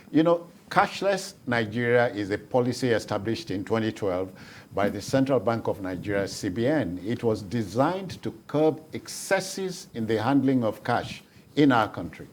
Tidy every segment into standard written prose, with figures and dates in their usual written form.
You know, Cashless Nigeria is a policy established in 2012 by the Central Bank of Nigeria, CBN. It was designed to curb excesses in the handling of cash in our country.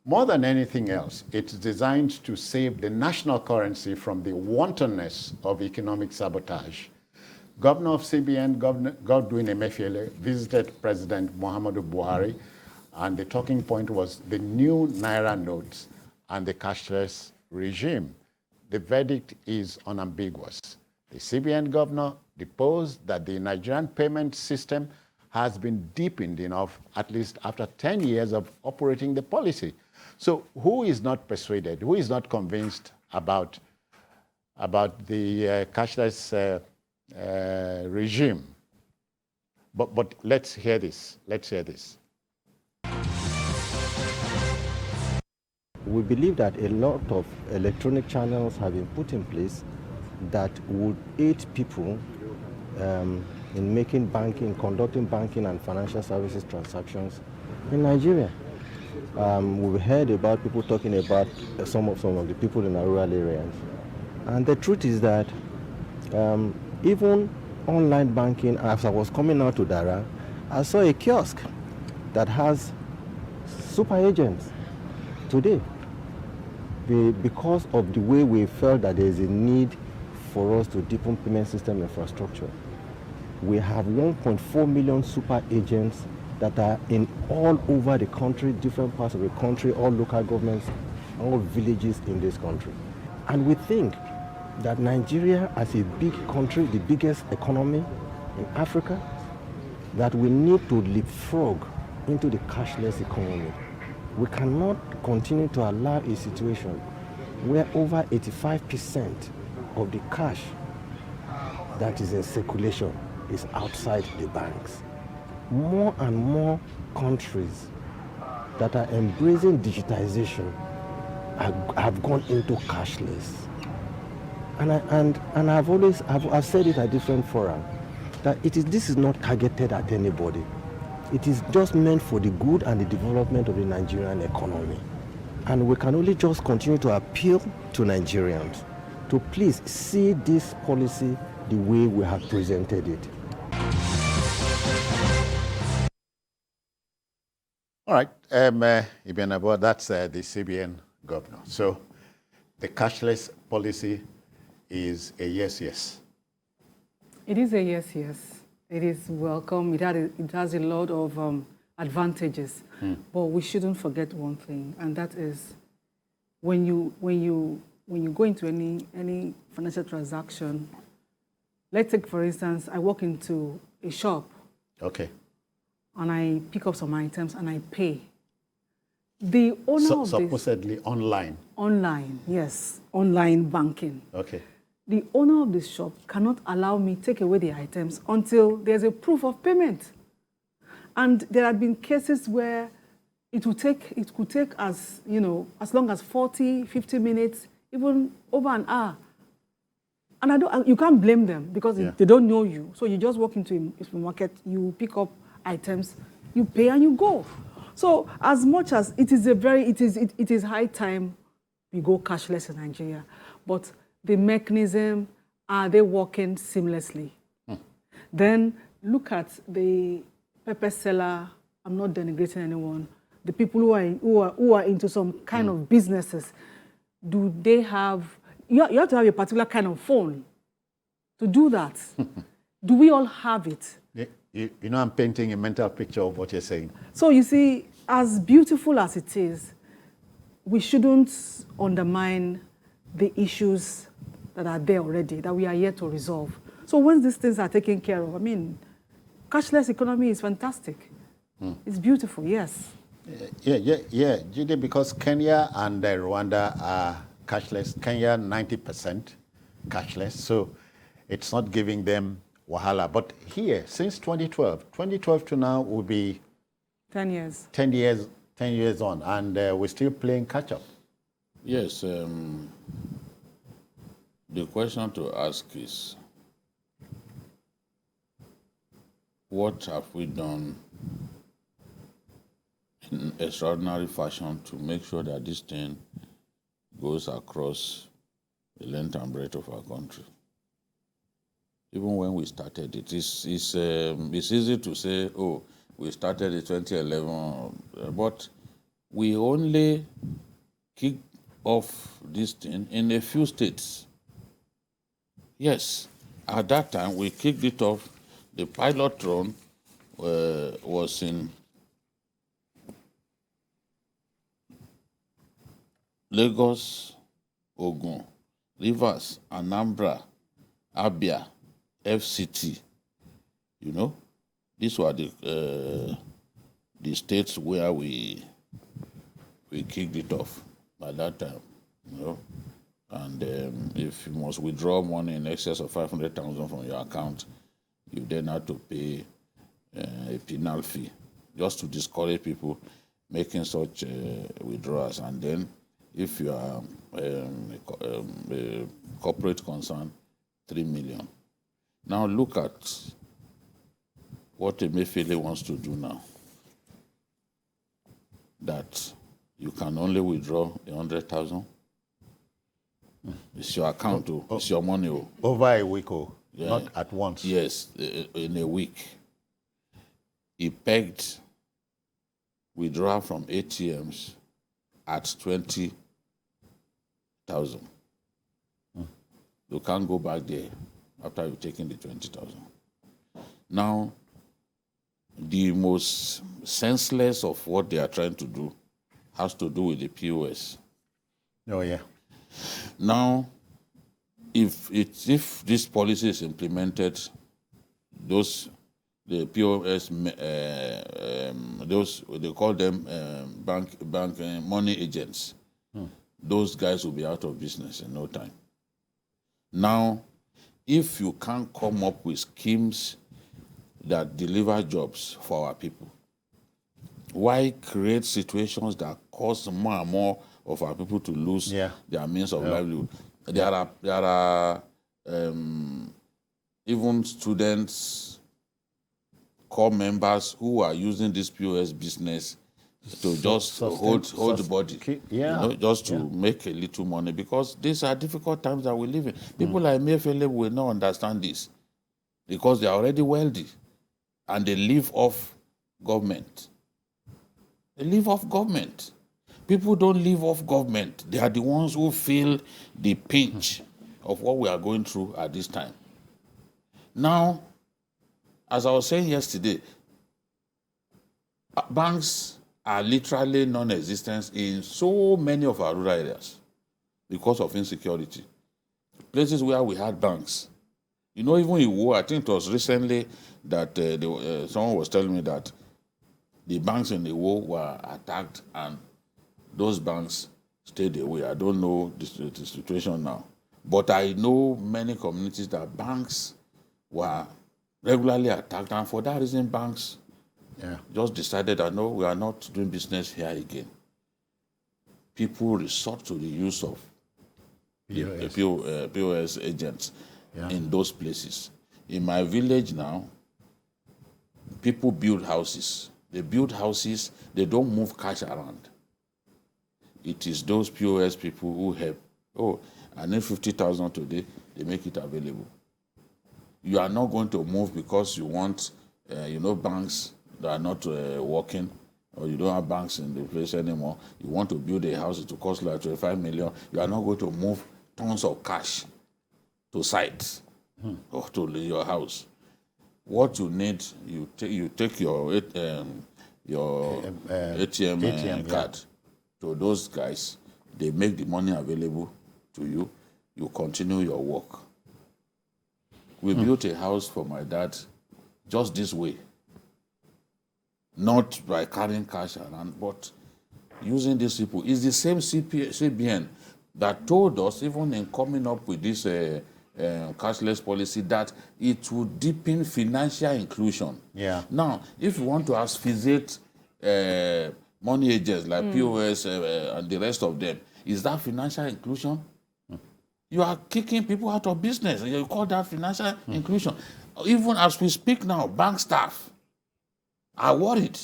More than anything else, it's designed to save the national currency from the wantonness of economic sabotage. Governor of CBN, Godwin Emefiele, visited President Muhammadu Buhari, and the talking point was the new Naira notes and the cashless regime. The verdict is unambiguous. The CBN governor deposed that the Nigerian payment system has been deepened enough, at least after 10 years of operating the policy. So who is not persuaded? Who is not convinced about the cashless regime? But let's hear this. Let's hear this. We believe that a lot of electronic channels have been put in place that would aid people in making banking, conducting banking and financial services transactions in Nigeria. We've heard about people talking about some of the people in our rural areas. And the truth is that even online banking, as I was coming out to Dara, I saw a kiosk that has super agents today. Because of the way we felt that there is a need for us to deepen payment system infrastructure. We have 1.4 million super agents that are in all over the country, different parts of the country, all local governments, all villages in this country. And we think that Nigeria, as a big country, the biggest economy in Africa, that we need to leapfrog into the cashless economy. We cannot continue to allow a situation where over 85% of the cash that is in circulation is outside the banks. More and more countries that are embracing digitization have gone into cashless. And I've said it at different forums that this is not targeted at anybody. It is just meant for the good and the development of the Nigerian economy. And we can only just continue to appeal to Nigerians to please see this policy the way we have presented it. All right, Ibn Abu, that's the CBN governor. So the cashless policy is a yes, yes. It is a yes, yes. It is welcome. It has a lot of advantages, but we shouldn't forget one thing, and that is when you go into any financial transaction. Let's take, for instance, I walk into a shop. Okay. And I pick up some items and I pay. The owner of supposedly this, online. Online, yes, online banking. Okay. The owner of the shop cannot allow me take away the items until there's a proof of payment. And there have been cases where it could take as long as 40, 50 minutes, even over an hour. And you can't blame them because they don't know you. So you just walk into a supermarket, you pick up items, you pay and you go. So as much as it is high time we go cashless in Nigeria, but the mechanism, are they working seamlessly? Then look at the pepper seller. I'm not denigrating anyone. The people who are into some kind of businesses, do they have? You have to have a particular kind of phone to do that. Do we all have it? You know, I'm painting a mental picture of what you're saying. So you see, as beautiful as it is, we shouldn't undermine the issues that are there already, that we are yet to resolve. So once these things are taken care of, I mean, cashless economy is fantastic. It's beautiful, yes. Yeah, Judy, because Kenya and Rwanda are cashless. Kenya, 90% cashless, so it's not giving them wahala. But here, since 2012 to now will be 10 years. 10 years on, and we're still playing catch up. Yes, the question to ask is, what have we done in extraordinary fashion to make sure that this thing goes across the length and breadth of our country. Even when we started it, it's easy to say, oh, we started in 2011, but we only kicked off this thing in a few states. Yes, at that time we kicked it off. The pilot run was in Lagos, Ogun, Rivers, Anambra, Abia, FCT. You know, these were the states where we kicked it off at that time. You know, and if you must withdraw money in excess of 500,000 from your account, you then have to pay a penal fee just to discourage people making such withdrawals. And then, if you are a corporate concern, 3 million. Now look at what Emefiele wants to do now. That you can only withdraw 100,000. It's your account, it's your money. Over a week, Yeah. not at once. Yes, in a week. He pegged withdrawal from ATMs at 20,000. You can't go back there after you've taken the 20,000. Now, the most senseless of what they are trying to do has to do with the POS. Oh, yeah. Now, if this policy is implemented, the POS, those they call them bank money agents. Those guys will be out of business in no time. Now, if you can't come up with schemes that deliver jobs for our people, why create situations that cause more and more of our people to lose their means of livelihood? There are even students, core members who are using this POS business to just hold the body, you know, just to make a little money, because these are difficult times that we live in. People like Emefiele will not understand this because they are already wealthy and they live off government. They live off government. People don't live off government. They are the ones who feel the pinch of what we are going through at this time. Now, as I was saying yesterday, banks are literally non-existent in so many of our rural areas because of insecurity. Places where we had banks. You know, even in Iwo, I think it was recently that someone was telling me that the banks in Iwo were attacked and those banks stayed away. I don't know the situation now. But I know many communities that banks were regularly attacked, and for that reason, banks just decided that no, we are not doing business here again. People resort to the use of POS agents in those places. In my village now, people build houses. They build houses, they don't move cash around. It is those POS people who help. Oh, I need 50,000 today, they make it available. You are not going to move because you want, banks that are not working, or you don't have banks in the place anymore. You want to build a house, it will cost like 25 million. You are not going to move tons of cash to sites or to your house. What you need, you take your ATM card to those guys. They make the money available to you. You continue your work. We built a house for my dad just this way. Not by carrying cash around, but using these people. It's the same CBN that told us, even in coming up with this cashless policy, that it would deepen financial inclusion. Yeah. Now, if you want to asphyxiate money agents like POS and the rest of them, is that financial inclusion? You are kicking people out of business. You call that financial inclusion. Even as we speak now, bank staff are worried.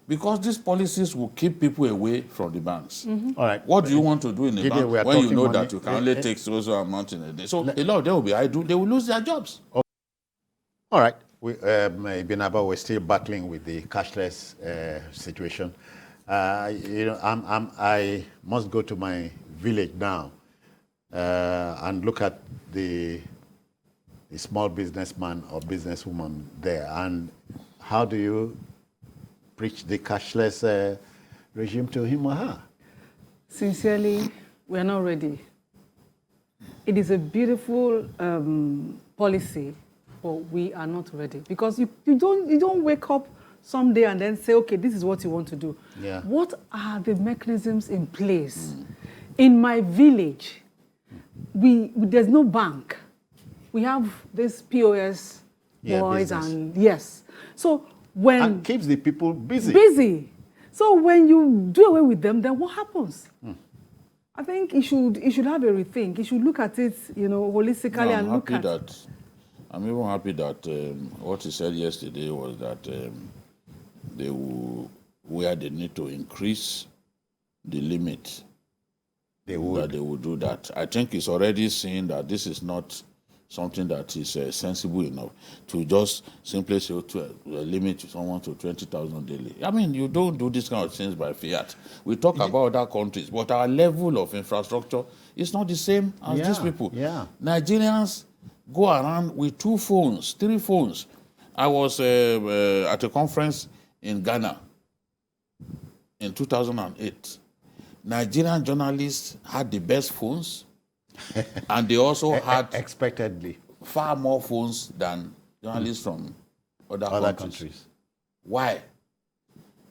Because these policies will keep people away from the banks. All right. What do you want to do in a Gideon, we are bank when you talking know money. that you can only take so amount in a day? So a lot of them will be idle. They will lose their jobs. All right. Ibn Abba, we're still battling with the cashless situation. I must go to my village now and look at the small businessman or businesswoman there. And how do you preach the cashless regime to him or her? Sincerely, we are not ready. It is a beautiful policy, but we are not ready because you don't wake up someday and then say, okay, this is what you want to do. Yeah. What are the mechanisms in place? In my village, there's no bank. We have this POS boys business. and yes. So when And keeps the people busy. busy. So when you do away with them, then what happens? I think it should have a rethink. It should look at it, holistically and look at. I'm even happy that what he said yesterday was that where they need to increase the limit, They would. that they will do that. I think he's already seeing that this is not something that is sensible enough to just simply say to limit someone to 20,000 daily. I mean, you don't do this kind of things by fiat. We talk about other countries, but our level of infrastructure is not the same as these people. Yeah. Nigerians go around with 2 phones, 3 phones. I was at a conference in Ghana in 2008. Nigerian journalists had the best phones, and they also had Expectedly. far more phones than journalists from other countries. Why?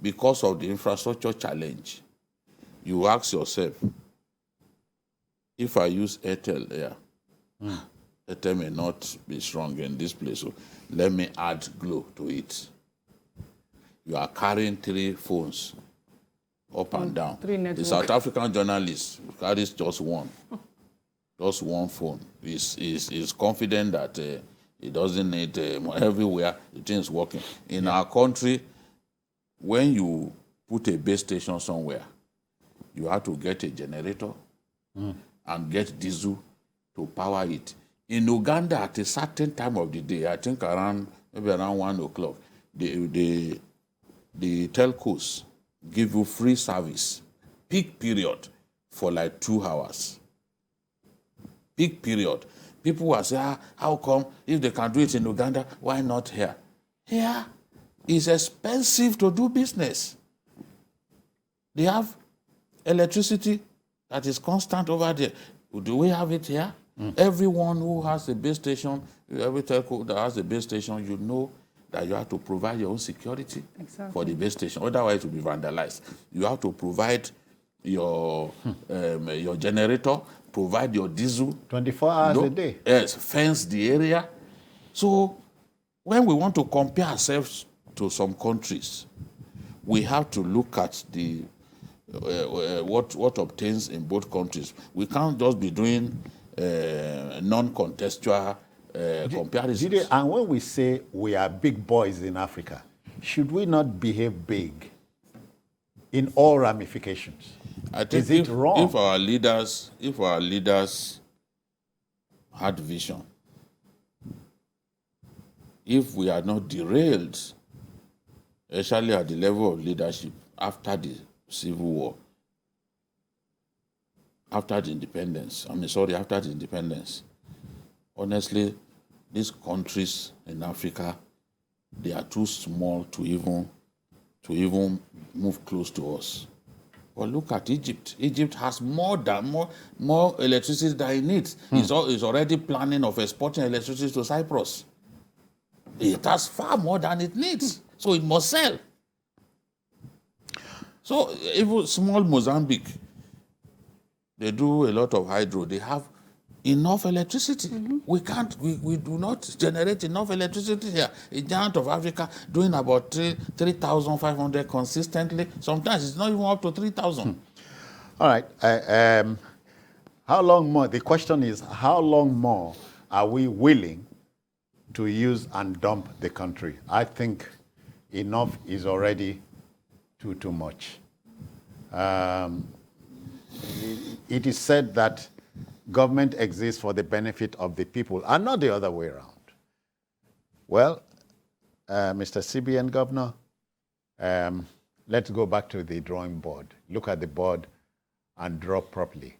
Because of the infrastructure challenge. You ask yourself, if I use Airtel here, Airtel may not be strong in this place, so let me add Glo to it. You are carrying 3 phones up and down. 3 The networks. South African journalist carries just one phone. He's confident that he doesn't need everywhere. The thing is working. In our country, when you put a base station somewhere, you have to get a generator and get diesel to power it. In Uganda, at a certain time of the day, I think maybe around 1 o'clock, the telcos give you free service, peak period, for like 2 hours. Peak period. People will say, how come if they can do it in Uganda, why not here? Here is expensive to do business. They have electricity that is constant over there. Do we have it here? Everyone who has a base station, every telco that has a base station, you know that you have to provide your own security for the base station. Otherwise, it will be vandalized. You have to provide your generator, provide your diesel. 24 hours a day. Yes, fence the area. So when we want to compare ourselves to some countries, we have to look at the what obtains in both countries. We can't just be doing non-contextual comparisons. And when we say we are big boys in Africa, should we not behave big in all ramifications? I think Is it wrong? If our leaders had vision, if we are not derailed, especially at the level of leadership after the Civil War, after the independence, honestly, these countries in Africa, they are too small to even move close to us. But look at Egypt. Egypt has more electricity than it needs. It's already planning of exporting electricity to Cyprus. It has far more than it needs, so it must sell. So even small Mozambique, they do a lot of hydro. They have enough electricity. We do not generate enough electricity here. A giant of Africa doing about 3,500 consistently. Sometimes it's not even up to 3,000. All right. How long more? The question is, how long more are we willing to use and dump the country? I think enough is already too much. It is said that government exists for the benefit of the people and not the other way around. Well, Mr. CBN Governor, let's go back to the drawing board. Look at the board and draw properly.